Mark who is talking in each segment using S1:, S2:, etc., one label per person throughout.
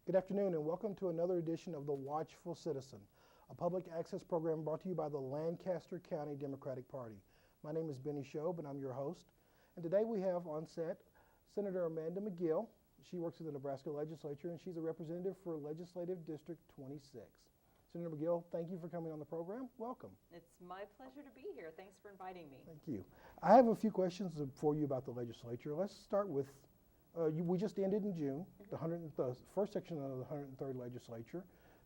S1: Good afternoon and welcome to another edition of the Watchful Citizen, a public access program brought to you by the Lancaster County Democratic Party. My name is Benny Shobe and I'm your host. And today we have on set Senator Amanda McGill. She works in the Nebraska Legislature and she's a representative for Legislative District 26. Senator McGill, thank you for coming on the program. Welcome.
S2: It's my pleasure to be here. Thanks for inviting me.
S1: Thank you. I have a few questions for you about the legislature. Let's start with we just ended in June, the first section of the 103rd legislature.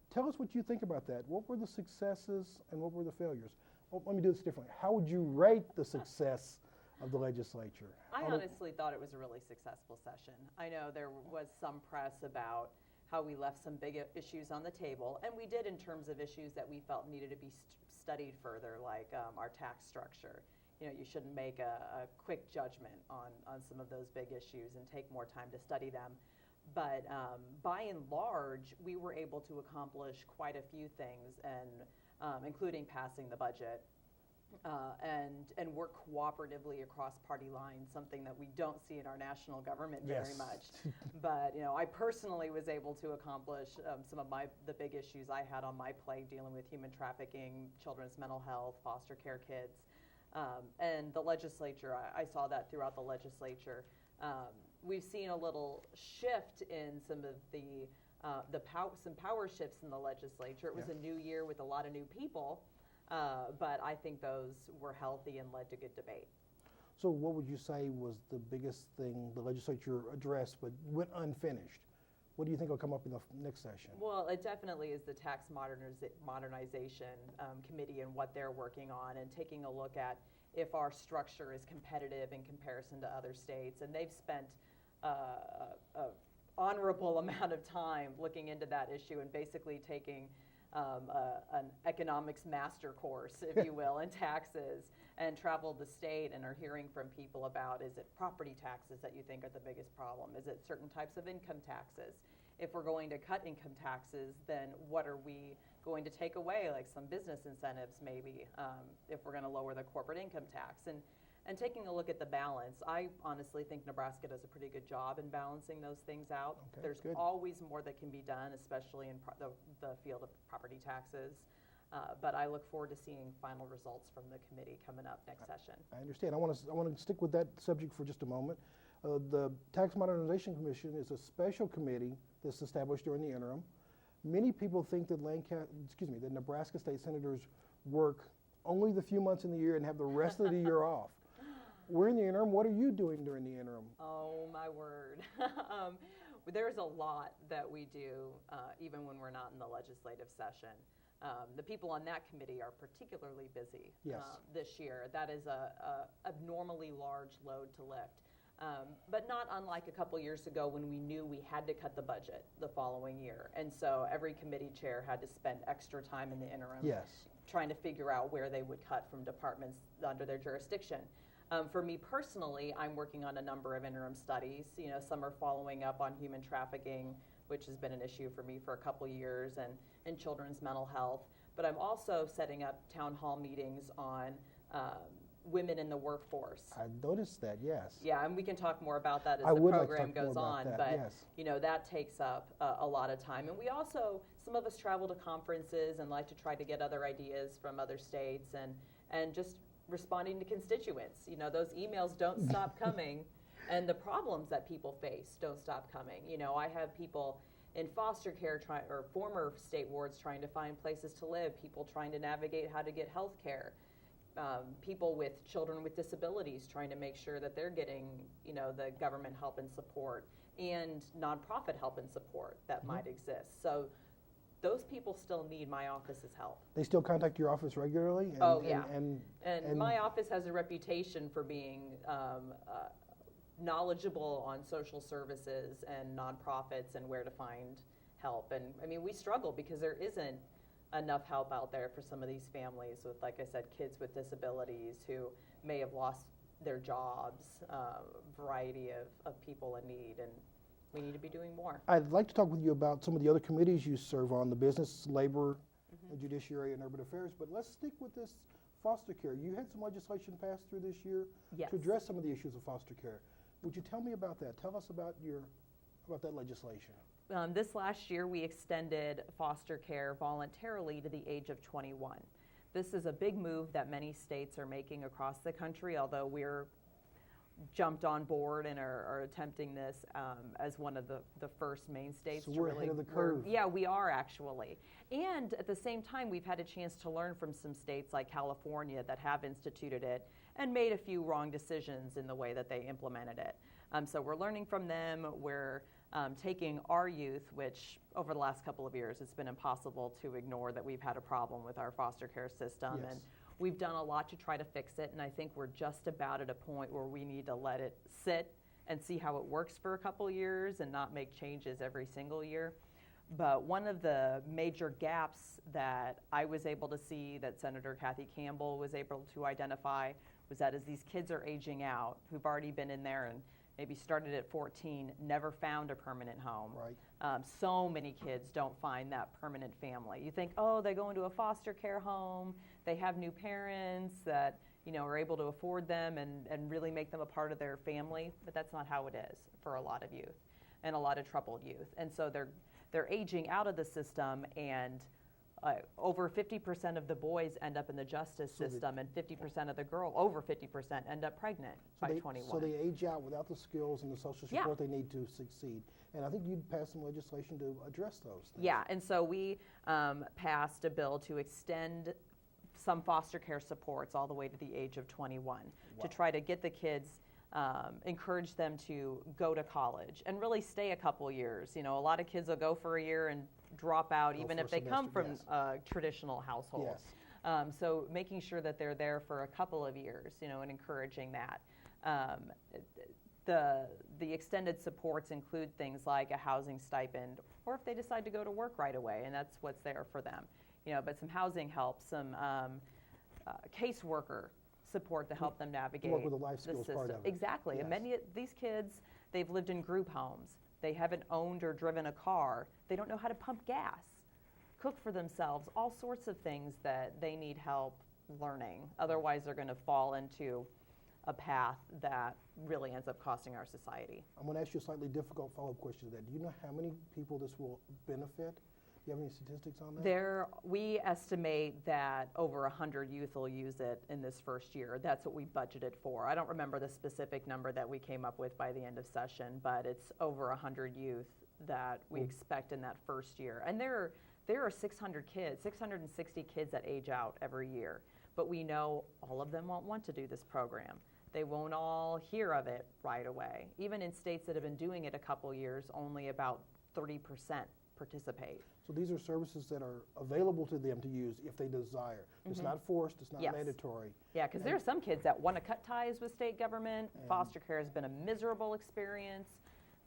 S1: Tell us what you think about that. What were the successes and what were the failures? Well, let me do this differently. How would you rate the success of the legislature?
S2: I honestly thought it was a really successful session. I know there was some press about how we left some big issues on the table, and we did in terms of issues that we felt needed to be studied further, like our tax structure. You know, you shouldn't make a quick judgment on some of those big issues and take more time to study them. But by and large, we were able to accomplish quite a few things, and including passing the budget and work cooperatively across party lines, something that we don't see in our national government very much. But you know, I personally was able to accomplish some of the big issues I had on my plate, dealing with human trafficking, children's mental health, foster care kids. And the legislature, I saw that throughout the legislature. We've seen a little shift in some of some power shifts in the legislature. It was a new year with a lot of new people, but I think those were healthy and led to good debate.
S1: So what would you say was the biggest thing the legislature addressed but went unfinished? What do you think will come up in the next session?
S2: Well, it definitely is the tax modernization committee and what they're working on, and taking a look at if our structure is competitive in comparison to other states. And they've spent an honorable amount of time looking into that issue and basically taking an economics master course, if you will, in taxes, and traveled the state and are hearing from people about, is it property taxes that you think are the biggest problem? Is it certain types of income taxes? If we're going to cut income taxes, then what are we going to take away, like some business incentives maybe, if we're going to lower the corporate income tax? And taking a look at the balance, I honestly think Nebraska does a pretty good job in balancing those things out.
S1: Okay,
S2: There's
S1: good.
S2: always more that can be done, especially in the field of property taxes. But I look forward to seeing final results from the committee coming up next session.
S1: I understand. I want to stick with that subject for just a moment. The Tax Modernization Commission is a special committee that's established during the interim. Many people think that the Nebraska state senators work only the few months in the year and have the rest of the year off. We're in the interim. What are you doing during the interim?
S2: Oh, my word. There's a lot that we do, even when we're not in the legislative session. The people on that committee are particularly busy this year. That is a abnormally large load to lift. But not unlike a couple years ago when we knew we had to cut the budget the following year. And so every committee chair had to spend extra time in the interim trying to figure out where they would cut from departments under their jurisdiction. For me personally, I'm working on a number of interim studies. You know, some are following up on human trafficking, which has been an issue for me for a couple years, and children's mental health. But I'm also setting up town hall meetings on women in the workforce.
S1: I noticed that, yes.
S2: Yeah, and we can talk more about that as the program goes on. But you know, that takes up a lot of time. And we also, some of us travel to conferences and like to try to get other ideas from other states and just responding to constituents. You know, those emails don't stop coming, and the problems that people face don't stop coming. You know, I have people in foster care or former state wards trying to find places to live, people trying to navigate how to get health care. People with children with disabilities trying to make sure that they're getting, you know, the government help and support, and nonprofit help and support that might exist. So those people still need my office's help.
S1: They still contact your office regularly?
S2: And my office has a reputation for being knowledgeable on social services and nonprofits and where to find help. And I mean, we struggle because there isn't enough help out there for some of these families with, like I said, kids with disabilities who may have lost their jobs, variety of people in need, and we need to be doing more.
S1: I'd like to talk with you about some of the other committees you serve on, the Business, Labor, Judiciary, and Urban Affairs, but let's stick with this foster care. You had some legislation passed through this year to address some of the issues of foster care. Would you tell me about that? Tell us about that legislation.
S2: This last year, we extended foster care voluntarily to the age of 21. This is a big move that many states are making across the country, although we're jumped on board and are attempting this as one of the first main states.
S1: So we're ahead of the curve.
S2: Yeah, we are actually. And at the same time, we've had a chance to learn from some states like California that have instituted it and made a few wrong decisions in the way that they implemented it. So we're learning from them. We're taking our youth, which over the last couple of years, it's been impossible to ignore that we've had a problem with our foster care system.
S1: Yes.
S2: And we've done a lot to try to fix it, and I think we're just about at a point where we need to let it sit and see how it works for a couple years and not make changes every single year. But one of the major gaps that I was able to see that Senator Kathy Campbell was able to identify was that as these kids are aging out, who've already been in there and maybe started at 14, never found a permanent home.
S1: Right.
S2: So many kids don't find that permanent family. You think, oh, they go into a foster care home, they have new parents that are able to afford them and really make them a part of their family, but that's not how it is for a lot of youth and a lot of troubled youth. And so they're aging out of the system, and over 50% of the boys end up in the justice system, and 50% of the over 50% end up pregnant by 21.
S1: So they age out without the skills and the social support they need to succeed. And I think you'd passed some legislation to address those things.
S2: Yeah, and so we passed a bill to extend some foster care supports all the way to the age of 21 to try to get the kids, encourage them to go to college and really stay a couple years. A lot of kids will go for a year and drop out, even if they come from a traditional household.
S1: Yes.
S2: So making sure that they're there for a couple of years, and encouraging that. The extended supports include things like a housing stipend, or if they decide to go to work right away, and that's what's there for them. But some housing help, some caseworker support to help them navigate
S1: work with the life skills part of it.
S2: Exactly.
S1: Yes.
S2: And many of these kids, they've lived in group homes. They haven't owned or driven a car. They don't know how to pump gas, cook for themselves, all sorts of things that they need help learning. Otherwise, they're going to fall into a path that really ends up costing our society.
S1: I'm going to ask you a slightly difficult follow-up question to that. Do you know how many people this will benefit? Do you have any statistics on that?
S2: We estimate that over 100 youth will use it in this first year. That's what we budgeted for. I don't remember the specific number that we came up with by the end of session, but it's over 100 youth that we expect in that first year. And there are 600 kids, 660 kids that age out every year. But we know all of them won't want to do this program. They won't all hear of it right away. Even in states that have been doing it a couple years, only about 30% participate.
S1: So these are services that are available to them to use if they desire. It's not forced, it's not mandatory.
S2: Yeah, because there are some kids that want to cut ties with state government. Foster care has been a miserable experience,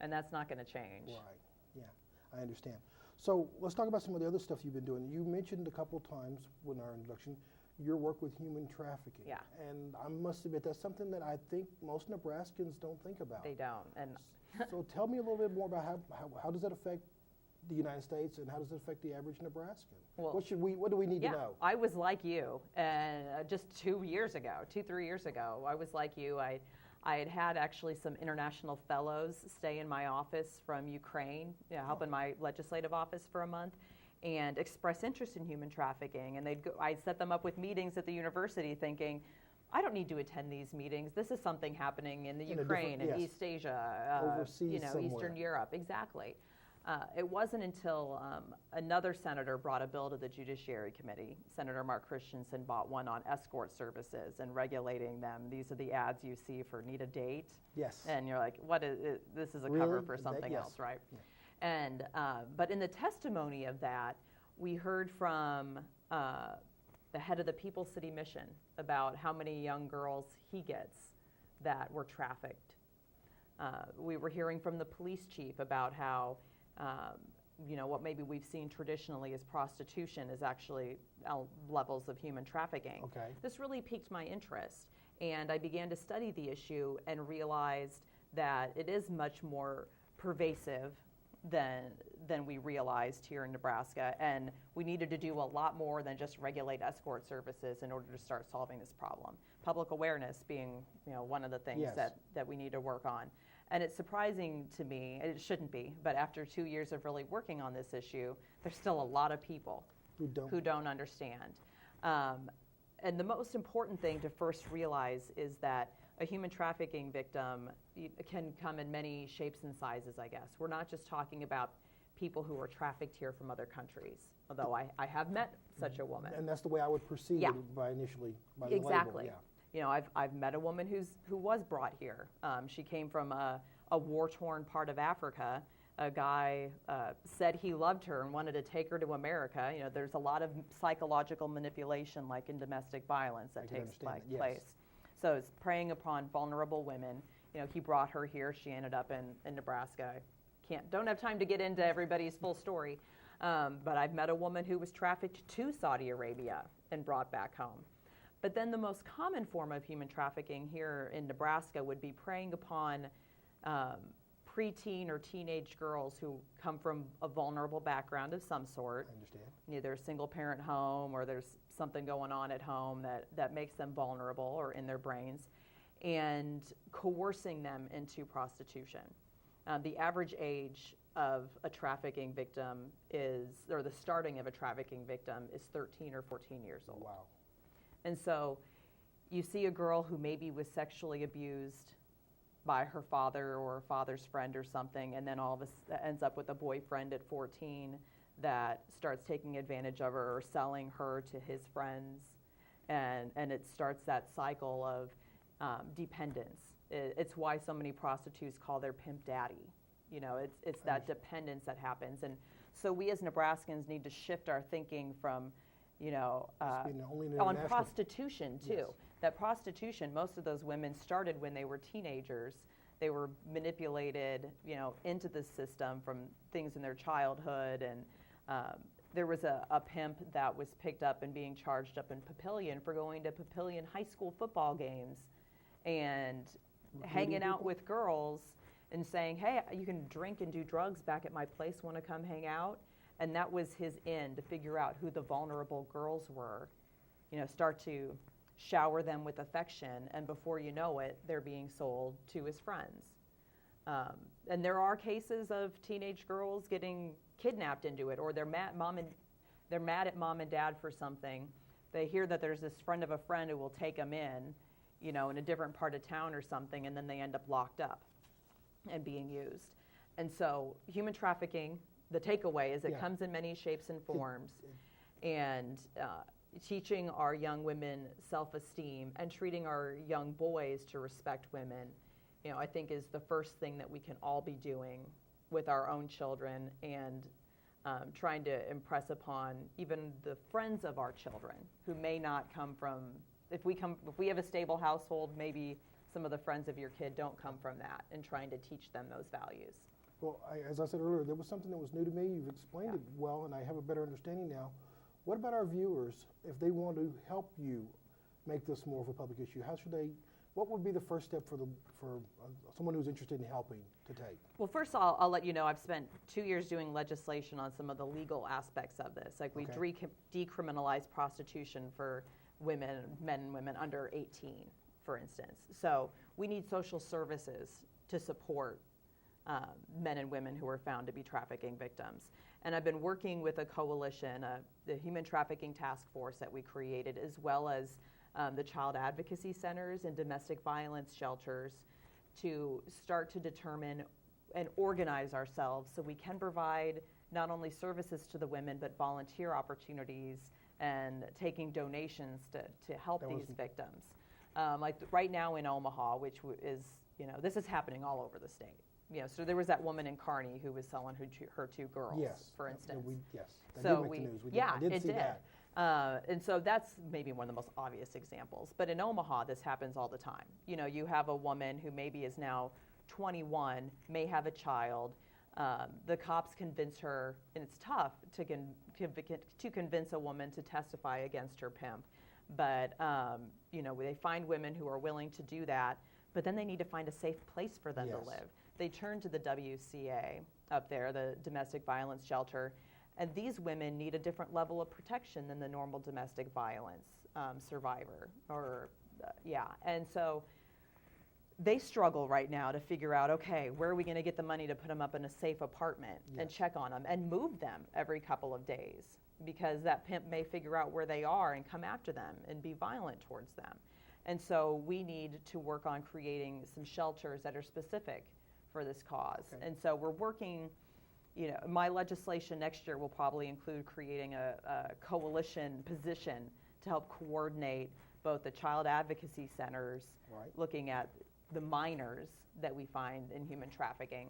S2: and that's not going to change.
S1: Right, yeah, I understand. So let's talk about some of the other stuff you've been doing. You mentioned a couple times in our introduction your work with human trafficking.
S2: Yeah.
S1: And I must admit that's something that I think most Nebraskans don't think about.
S2: They don't. And
S1: so tell me a little bit more about how does that affect the United States, and how does it affect the average Nebraskan? Well, what do we need to know?
S2: I was like you, and just 3 years ago, I was like you. I had actually some international fellows stay in my office from Ukraine, help in my legislative office for a month, and express interest in human trafficking. And I'd set them up with meetings at the university thinking, I don't need to attend these meetings. This is something happening in the Ukraine and East Asia,
S1: overseas somewhere.
S2: Eastern Europe, exactly. It wasn't until another senator brought a bill to the Judiciary Committee. Senator Mark Christensen bought one on escort services and regulating them. These are the ads you see for need a date.
S1: Yes.
S2: And you're like, what is it? This is a cover for something else, right? Yeah. And but in the testimony of that, we heard from the head of the People's City Mission about how many young girls he gets that were trafficked. We were hearing from the police chief about how what maybe we've seen traditionally as prostitution is actually levels of human trafficking.
S1: Okay.
S2: This really piqued my interest, and I began to study the issue and realized that it is much more pervasive than we realized here in Nebraska, and we needed to do a lot more than just regulate escort services in order to start solving this problem. Public awareness being one of the things that we need to work on. And it's surprising to me, it shouldn't be, but after 2 years of really working on this issue, there's still a lot of people who don't understand. And the most important thing to first realize is that a human trafficking victim can come in many shapes and sizes, I guess. We're not just talking about people who are trafficked here from other countries, although I have met such a woman.
S1: And that's the way I would perceive it by the
S2: Exactly.
S1: label.
S2: You know, I've met a woman who was brought here. She came from a war-torn part of Africa. A guy said he loved her and wanted to take her to America. You know, there's a lot of psychological manipulation, like in domestic violence, that takes place. So it's preying upon vulnerable women. You know, he brought her here. She ended up in Nebraska. Don't have time to get into everybody's full story. But I've met a woman who was trafficked to Saudi Arabia and brought back home. But then the most common form of human trafficking here in Nebraska would be preying upon preteen or teenage girls who come from a vulnerable background of some sort.
S1: I understand.
S2: Either a single parent home or there's something going on at home that makes them vulnerable or in their brains, and coercing them into prostitution. The average age of a trafficking victim or the starting of a trafficking victim is 13 or 14 years old.
S1: Wow.
S2: And so you see a girl who maybe was sexually abused by her father or her father's friend or something, and then ends up with a boyfriend at 14 that starts taking advantage of her or selling her to his friends, and it starts that cycle of dependence. It's why so many prostitutes call their pimp daddy. You know, it's that dependence that happens. And so we as Nebraskans need to shift our thinking from, you know, on prostitution too.
S1: Yes.
S2: That prostitution, most of those women started when they were teenagers. They were manipulated, you know, into the system from things in their childhood. And there was a pimp that was picked up and being charged up in Papillion for going to Papillion high school football games and hanging out with girls and saying, hey, you can drink and do drugs back at my place, want to come hang out? And that was his end, to figure out who the vulnerable girls were, you know, start to shower them with affection, and before you know it, they're being sold to his friends. And there are cases of teenage girls getting kidnapped into it, or they're mad at mom and dad for something. They hear that there's this friend of a friend who will take them in, you know, in a different part of town or something, and then they end up locked up and being used. And so human trafficking, the takeaway is it comes in many shapes and forms, and teaching our young women self-esteem and treating our young boys to respect women, you know, I think is the first thing that we can all be doing with our own children, and trying to impress upon even the friends of our children who may not come from, if we have a stable household, maybe some of the friends of your kid don't come from that, and trying to teach them those values.
S1: Well, as I said earlier, there was something that was new to me. You've explained it well, and I have a better understanding now. What about our viewers, if they want to help you make this more of a public issue? What would be the first step for someone who's interested in helping to take?
S2: Well, first I'll let you know I've spent 2 years doing legislation on some of the legal aspects of this. Like we decriminalized prostitution for men and women under 18, for instance. So we need social services to support men and women who are found to be trafficking victims. And I've been working with a coalition, the Human Trafficking Task Force that we created, as well as the child advocacy centers and domestic violence shelters, to start to determine and organize ourselves so we can provide not only services to the women, but volunteer opportunities and taking donations to help these victims. Like right now in Omaha, which is, you know, this is happening all over the state. You know, so there was that woman in Kearney who was selling her two girls, for instance.
S1: That did make the news. I did see that.
S2: And so that's maybe one of the most obvious examples. But in Omaha, this happens all the time. You know, you have a woman who maybe is now 21, may have a child. The cops convince her, and it's tough to convince a woman to testify against her pimp. But, you know, they find women who are willing to do that, but then they need to find a safe place for them to live. They turn to the WCA up there, the domestic violence shelter, and these women need a different level of protection than the normal domestic violence survivor. And so they struggle right now to figure out, okay, where are we going to get the money to put them up in a safe apartment and check on them and move them every couple of days, because that pimp may figure out where they are and come after them and be violent towards them. And so we need to work on creating some shelters that are specific for this cause.
S1: Okay.
S2: And so we're working, my legislation next year will probably include creating a coalition position to help coordinate both the child advocacy centers, looking at the minors that we find in human trafficking,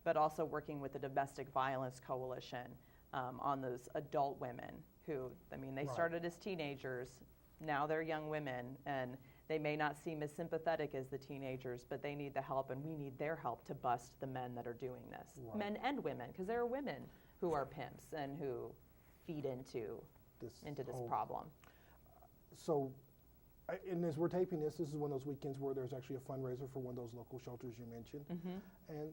S2: but also working with the Domestic Violence Coalition on those adult women who, they started as teenagers, now they're young women, and they may not seem as sympathetic as the teenagers, but they need the help, and we need their help to bust the men that are doing this. Men and women, because there are women who are pimps and who feed into this problem.
S1: So, and as we're taping this is one of those weekends where there's actually a fundraiser for one of those local shelters you mentioned. And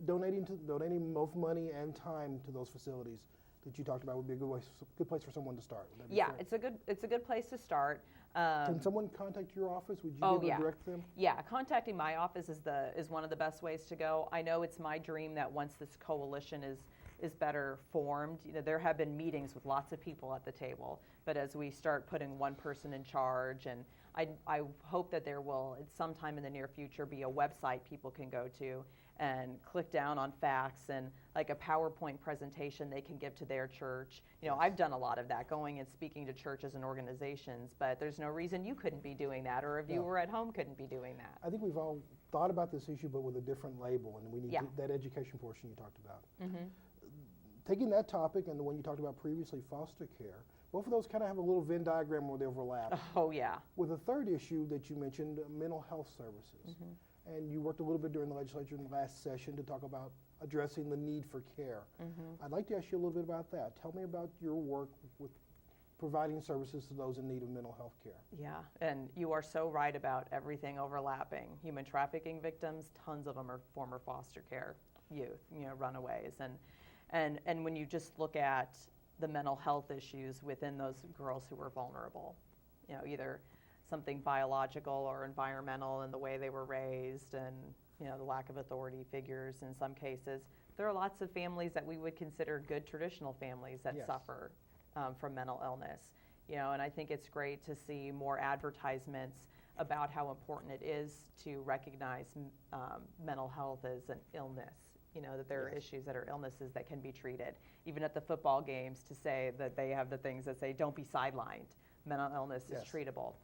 S1: donating both money and time to those facilities that you talked about would be a good place for someone to start.
S2: Yeah, it's a good place to start.
S1: Can someone contact your office? Would you be able to direct them?
S2: Yeah, contacting my office is one of the best ways to go. I know it's my dream that once this coalition is better formed, there have been meetings with lots of people at the table, but as we start putting one person in charge, and I hope that there will, at some time in the near future, be a website people can go to and click down on facts and like a PowerPoint presentation they can give to their church. I've done a lot of that, going and speaking to churches and organizations, but there's no reason you couldn't be doing that, or if you were at home couldn't be doing that.
S1: I think we've all thought about this issue, but with a different label, and we need that education portion you talked about. Taking that topic and the one you talked about previously, foster care, both of those kind of have a little Venn diagram where they overlap.
S2: Oh, yeah.
S1: With a third issue that you mentioned, mental health services. And you worked a little bit during the legislature in the last session to talk about addressing the need for care. I'd like to ask you a little bit about that. Tell me about your work with providing services to those in need of mental health care. Yeah,
S2: and you are so right about everything overlapping. Human trafficking victims, tons of them are former foster care youth, runaways. And when you just look at the mental health issues within those girls who were vulnerable, either something biological or environmental in the way they were raised, and the lack of authority figures in some cases. There are lots of families that we would consider good traditional families that suffer from mental illness. And I think it's great to see more advertisements about how important it is to recognize mental health as an illness. That there are issues that are illnesses that can be treated. Even at the football games, to say that they have the things that say, don't be sidelined. Mental illness is treatable.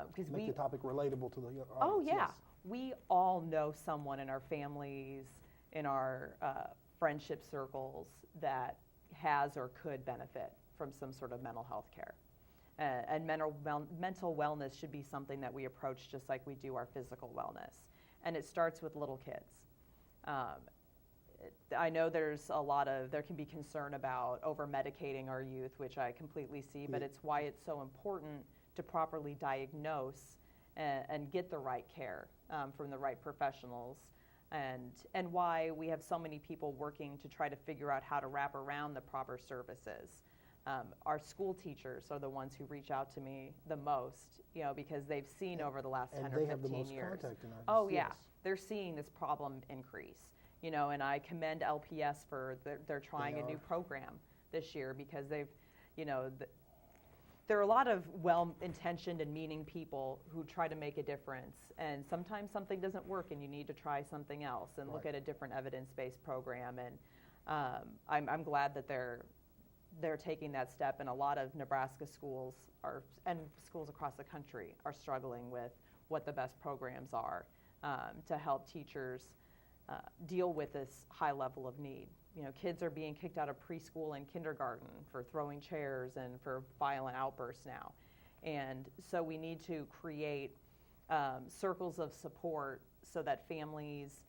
S1: Because make the topic relatable to the audience.
S2: Oh, yeah. We all know someone in our families, in our friendship circles, that has or could benefit from some sort of mental health care. And mental wellness should be something that we approach just like we do our physical wellness. And it starts with little kids. I know there can be concern about over-medicating our youth, which I completely see, but it's why it's so important to properly diagnose and get the right care from the right professionals, and why we have so many people working to try to figure out how to wrap around the proper services. Our school teachers are the ones who reach out to me the most, because they've seen over the last 10 or 15 years.
S1: And they have the most contact in our
S2: Oh, yeah. They're seeing this problem increase. And I commend LPS for they're trying a new program this year, because they've, there are a lot of well-intentioned and meaning people who try to make a difference, and sometimes something doesn't work and you need to try something else and look at a different evidence-based program. And I'm glad that they're taking that step, and a lot of Nebraska schools and schools across the country are struggling with what the best programs are to help teachers deal with this high level of need. Kids are being kicked out of preschool and kindergarten for throwing chairs and for violent outbursts now. And so we need to create circles of support so that families,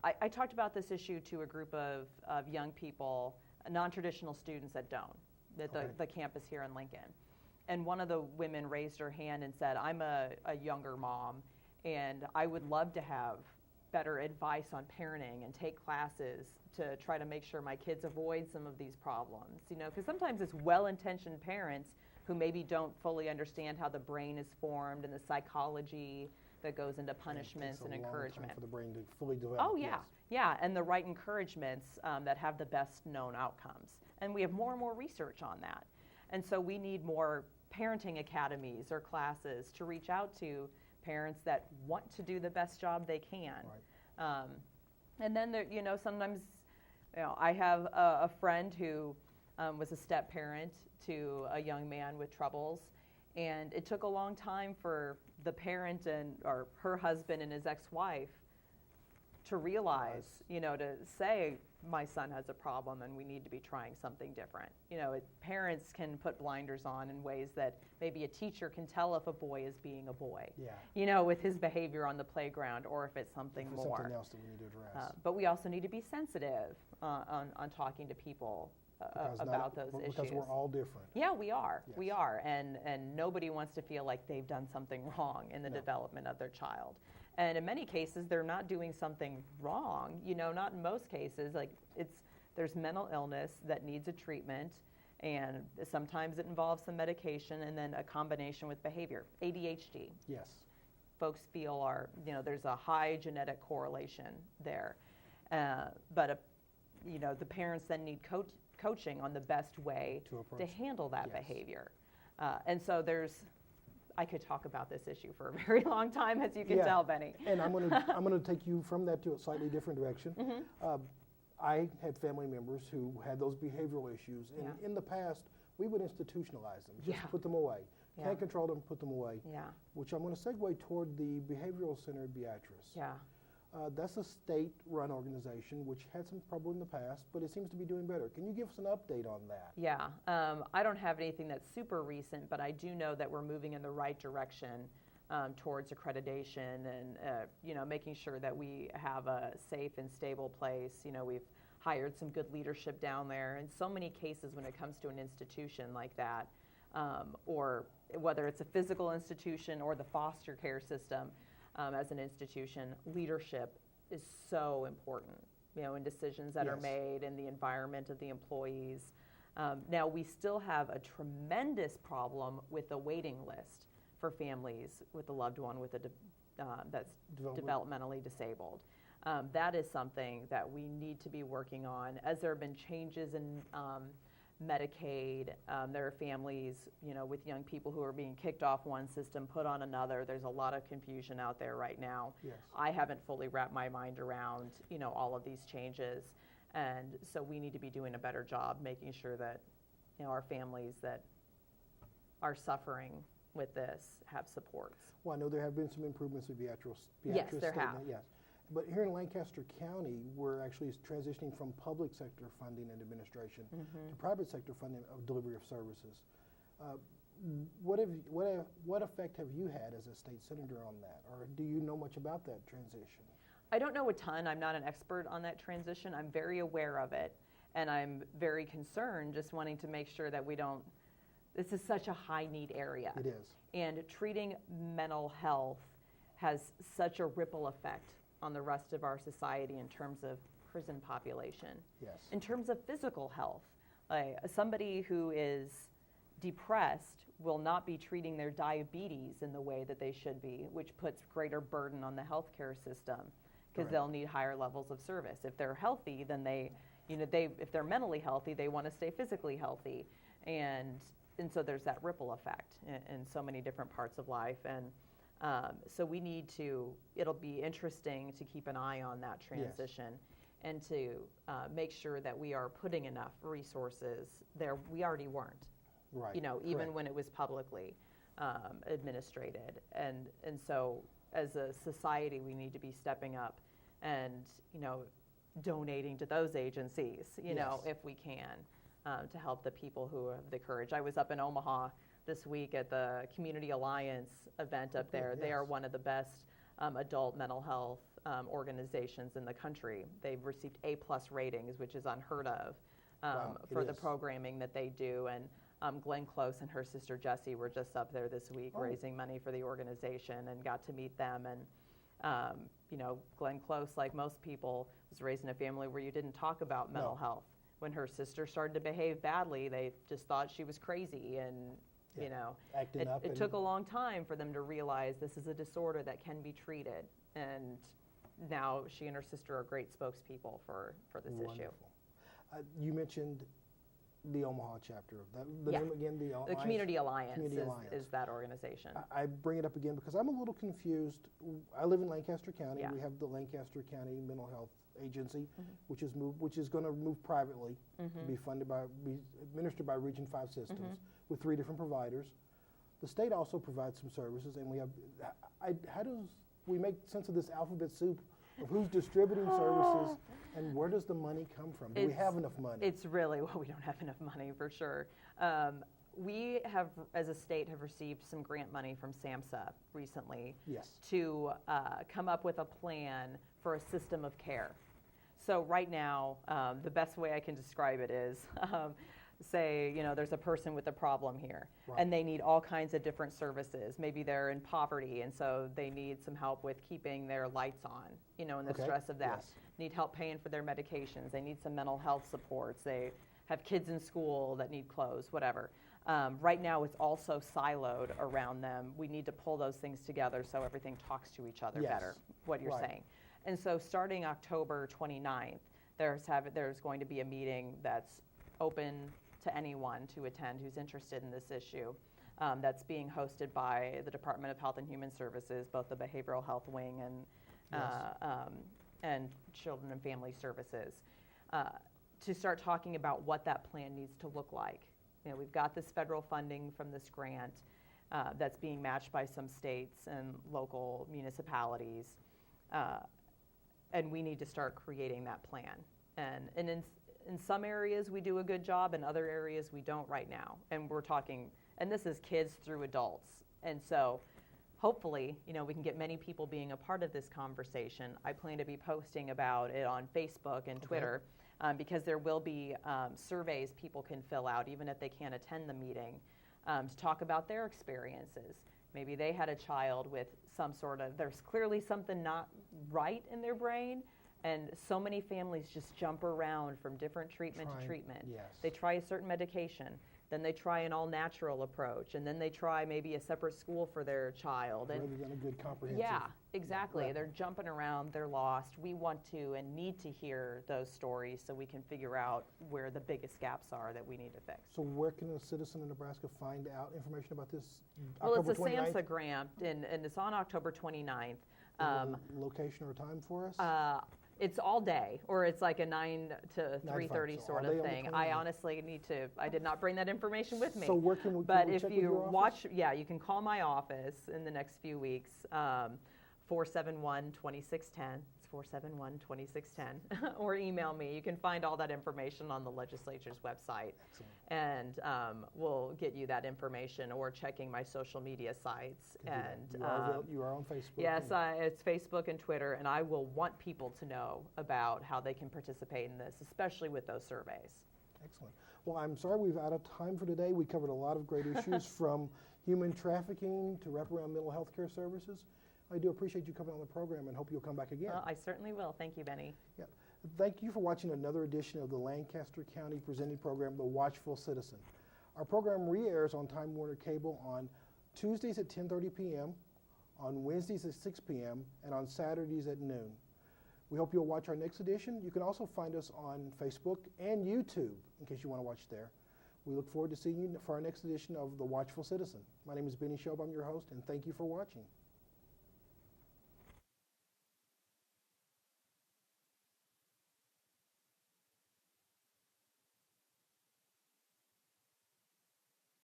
S2: I talked about this issue to a group of young people, non-traditional students at Doane, the campus here in Lincoln. And one of the women raised her hand and said, I'm a younger mom, and I would love to have better advice on parenting and take classes to try to make sure my kids avoid some of these problems. Because sometimes it's well-intentioned parents who maybe don't fully understand how the brain is formed and the psychology that goes into
S1: It
S2: punishments
S1: takes a
S2: and
S1: long
S2: encouragement.
S1: time for the brain to fully develop.
S2: Oh, yeah.
S1: Yes.
S2: Yeah, and the right encouragements that have the best known outcomes. And we have more and more research on that. And so we need more parenting academies or classes to reach out to parents that want to do the best job they can.
S1: Right.
S2: And then, there, sometimes, I have a friend who was a step parent to a young man with troubles. And it took a long time for the parent or her husband and his ex-wife to realize, to say, my son has a problem and we need to be trying something different. Parents can put blinders on in ways that maybe a teacher can tell if a boy is being a boy, with his behavior on the playground, or if it's something
S1: If it's
S2: more.
S1: something else that we need to address.
S2: But we also need to be sensitive on talking to people about those issues.
S1: Because we're all different.
S2: Yeah, we are.
S1: Yes.
S2: We are. And nobody wants to feel like they've done something wrong in the
S1: No.
S2: development of their child. And in many cases, they're not doing something wrong. Not in most cases. Like there's mental illness that needs a treatment, and sometimes it involves some medication and then a combination with behavior. ADHD.
S1: Yes.
S2: Folks feel there's a high genetic correlation there. But the parents then need coaching on the best way to handle that
S1: Yes.
S2: behavior. And so I could talk about this issue for a very long time, as you can tell, Benny.
S1: And I'm going to take you from that to a slightly different direction.
S2: Mm-hmm.
S1: I had family members who had those behavioral issues, and
S2: Yeah.
S1: in the past, we would institutionalize them, just
S2: Yeah.
S1: put them away.
S2: Yeah.
S1: Can't control them, put them away.
S2: Yeah,
S1: Which I'm going to segue toward the Behavioral Center at Beatrice.
S2: yeah.
S1: That's a state-run organization which had some trouble in the past, but it seems to be doing better. Can you give us an update on that?
S2: Yeah, I don't have anything that's super recent, but I do know that we're moving in the right direction towards accreditation and making sure that we have a safe and stable place. We've hired some good leadership down there. In so many cases, when it comes to an institution like that, or whether it's a physical institution or the foster care system as an institution, leadership is so important. In decisions that are
S1: Yes.
S2: made and the environment of the employees. Now, we still have a tremendous problem with the waiting list for families with a loved one with that's developmentally disabled. That is something that we need to be working on. As there have been changes in Medicaid, there are families, with young people who are being kicked off one system, put on another. There's a lot of confusion out there right now.
S1: Yes.
S2: I haven't fully wrapped my mind around, all of these changes. And so we need to be doing a better job making sure that, our families that are suffering with this have supports.
S1: Well, I know there have been some improvements at Beatrice.
S2: Yes, there have.
S1: Yes. But here in Lancaster County, we're actually transitioning from public sector funding and administration to private sector funding of delivery of services. What effect have you had as a state senator on that, or do you know much about that transition?
S2: I don't know a ton. I'm not an expert on that transition. I'm very aware of it, and I'm very concerned, just wanting to make sure that this is such a high need area.
S1: It is.
S2: And treating mental health has such a ripple effect on the rest of our society in terms of prison population.
S1: Yes.
S2: In terms of physical health, somebody who is depressed will not be treating their diabetes in the way that they should be, which puts greater burden on the healthcare system because they'll need higher levels of service. If they're healthy, then if they're mentally healthy, they want to stay physically healthy. And so there's that ripple effect in so many different parts of life. And so it'll be interesting to keep an eye on that transition and to make sure that we are putting enough resources there. We already weren't,
S1: Right.
S2: even
S1: Correct.
S2: when it was publicly administrated. And so as a society, we need to be stepping up and, donating to those agencies, if we can, to help the people who have the courage. I was up in Omaha this week at the Community Alliance event up there. They are one of the best adult mental health organizations in the country. They've received A+ ratings, which is unheard of for the programming that they do. And Glenn Close and her sister Jessie were just up there this week raising money for the organization, and got to meet them. And Glenn Close, like most people, was raised in a family where you didn't talk about mental health. When her sister started to behave badly, they just thought she was crazy, and
S1: Yeah.
S2: you know.
S1: Acting up.
S2: It took a long time for them to realize this is a disorder that can be treated, and now she and her sister are great spokespeople for this issue.
S1: Wonderful. You mentioned the Omaha chapter. The name again,
S2: The Community Alliance,
S1: Community Alliance
S2: is that organization.
S1: I bring it up again because I'm a little confused. I live in Lancaster County.
S2: Yeah.
S1: We have the Lancaster County Mental Health Agency, which is going to move privately, be administered by Region 5 systems with 3 different providers. The state also provides some services, and we have. How does we make sense of this alphabet soup of who's distributing services and where does the money come from? Do we have enough money?
S2: It's really, well, we don't have enough money for sure. We have, as a state, have received some grant money from SAMHSA recently to come up with a plan for a system of care. So right now, the best way I can describe it is, say, there's a person with a problem here, and they need all kinds of different services. Maybe they're in poverty, and so they need some help with keeping their lights on, and the stress of that. Need help paying for their medications. They need some mental health supports. They have kids in school that need clothes, whatever. Right now, it's all so siloed around them. We need to pull those things together so everything talks to each other better, what you're saying. And so starting October 29th, there's going to be a meeting that's open to anyone to attend who's interested in this issue. That's being hosted by the Department of Health and Human Services, both the Behavioral Health Wing and Children and Family Services, to start talking about what that plan needs to look like. We've got this federal funding from this grant that's being matched by some states and local municipalities, and we need to start creating that plan. And in some areas we do a good job, in other areas we don't right now. And we're talking, and this is kids through adults. And so hopefully, we can get many people being a part of this conversation. I plan to be posting about it on Facebook and Twitter, because there will be surveys people can fill out, even if they can't attend the meeting, to talk about their experiences. Maybe they had a child with there's clearly something not right in their brain, and so many families just jump around from different treatment to treatment. They try a certain medication, then they try an all-natural approach, and then they try maybe a separate school for their child.
S1: Rather than a good comprehensive.
S2: Yeah, exactly. They're jumping around, they're lost. We want to and need to hear those stories so we can figure out where the biggest gaps are that we need to fix.
S1: So where can a citizen in Nebraska find out information about this?
S2: Well, it's a SAMHSA grant, and it's on October 29th.
S1: Location or time for us?
S2: It's all day, or it's like a 9 to 3:30 sort of thing. I honestly I did not bring that information with me.
S1: So where can we
S2: But
S1: can we
S2: if
S1: check
S2: you
S1: with your
S2: watch, you can call my office in the next few weeks, 471-2610. It's 471-2610. Or email me. You can find all that information on the legislature's website.
S1: Excellent.
S2: And we'll get you that information, or checking my social media sites. And
S1: you are on Facebook.
S2: Yes, it's Facebook and Twitter, and I will want people to know about how they can participate in this, especially with those surveys.
S1: Excellent. Well, I'm sorry we've out of time for today. We covered a lot of great issues from human trafficking to wraparound mental health care services. I do appreciate you coming on the program and hope you'll come back again.
S2: I certainly will. Thank you, Benny.
S1: Yeah. Thank you for watching another edition of the Lancaster County presented program, The Watchful Citizen. Our program re-airs on Time Warner Cable on Tuesdays at 10:30 p.m., on Wednesdays at 6 p.m., and on Saturdays at noon. We hope you'll watch our next edition. You can also find us on Facebook and YouTube in case you want to watch there. We look forward to seeing you for our next edition of The Watchful Citizen. My name is Benny Shobe. I'm your host, and thank you for watching.